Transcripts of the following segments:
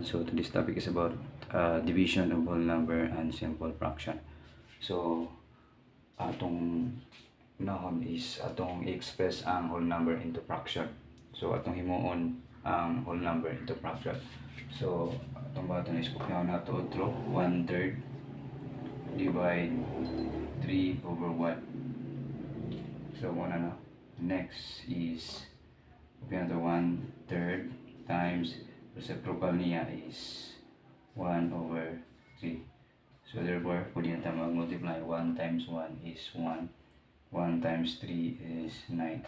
So today's topic is about division of whole number and simple fraction. So atong nahon is atong i-express ang whole number into fraction. So atong himuon ang whole number into fraction. So atong baton is kopyaon nato draw 1/3 divide 3 over 1. So muna na. Next is kopyaon nato 1/3 times reciprocal niya is 1 over 3. So therefore, pwede natin mag-multiply. 1 times 1 is 1. 1 times 3 is 9.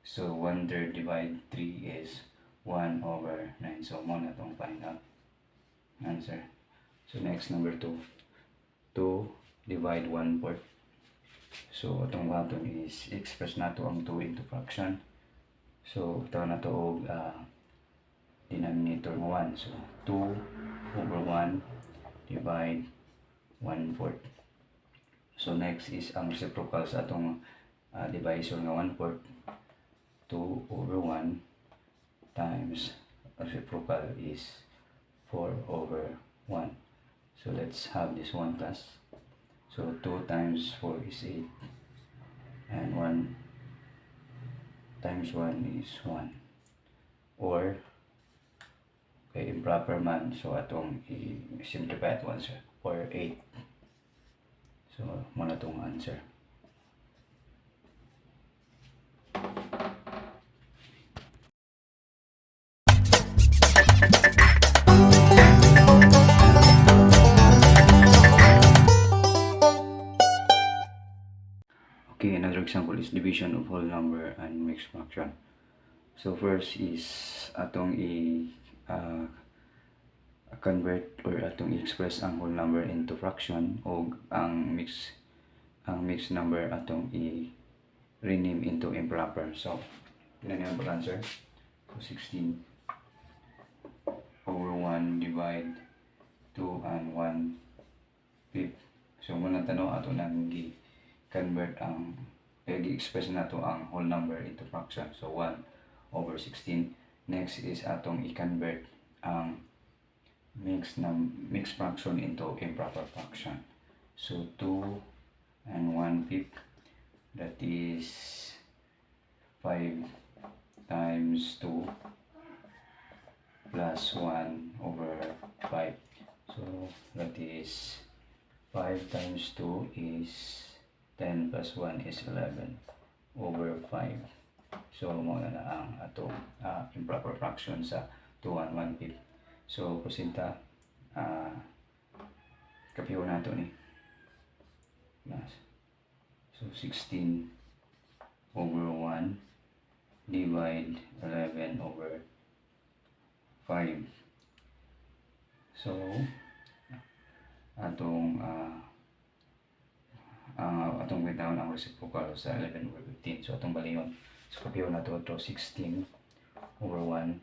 So 1/3 divide 3 is 1 over 9. So mo na itong final answer. So next, number 2. 2 divide 1/4. So itong baton is express nato ang 2 into fraction. So ito na ito og denominator mo 1. So 2 over 1 divide 1/4. So next is ang reciprocal sa atong divisor nga 1/4. 2 over 1 times reciprocal is 4 over 1. So let's have this one class. So 2 times 4 is 8. And 1 times 1 is 1. Or okay, improper man, so atong i-simplify at once, or 8. So muna itong answer. Okay, another example is division of whole number and mixed fraction. So first is atong convert or atong i-express ang whole number into fraction o ang mixed number atong i-rename into improper. So yun ang answer. So 16 over 1 divide 2 and 1/5. So muna tanong ato nang i-convert ang i-express nato ang whole number into fraction. So 1 over 16. Next is atong i-convert ang mixed fraction into improper fraction. So 2 and 1/5, that is 5 times 2 plus 1 over 5. So that is 5 times 2 is 10 plus 1 is 11 over 5. So muna na ang atong improper fraction sa 2 and 1/5. So kusinta kapiyo nato ni. So 16 over 1 divide 11 over 5. So atong atong bitawan ang reciprocal sa 11 over 15. So atong baliyon. So kapiyo nato ito 16 over 1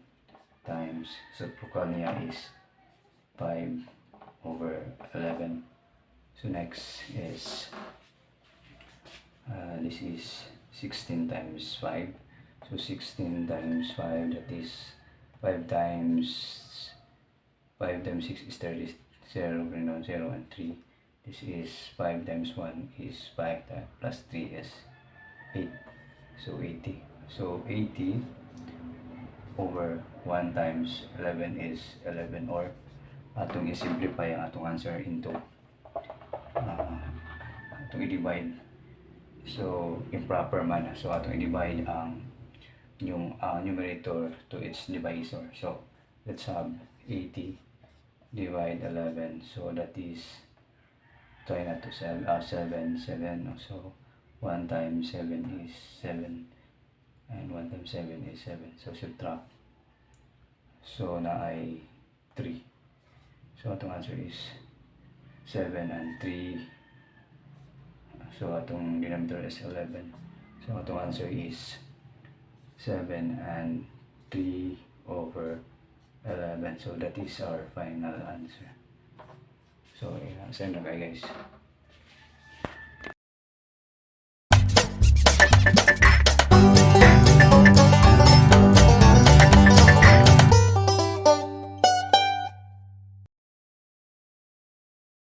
times reciprocal niya is 5 over 11. So next is this is 16 times 5. So 16 times 5, that is 5 times 6 is 30, 0, 0 and 3. This is 5 times 1 is 5 plus 3 is 8. So 80. So 80 over 1 times 11 is 11, or atong i-simplify ang atong answer into atong i-divide. So improper man, so atong i-divide ang yung numerator to its divisor. So let's have 80 divide 11. So that is try na to 7. So 1 times 7 is 7. And 1 times 7 is 7. So subtract. So na ay 3. So atong answer is 7 and 3. So atong denominator is 11. So atong answer is 7 and 3 over 11. So that is our final answer. So send na kayo guys.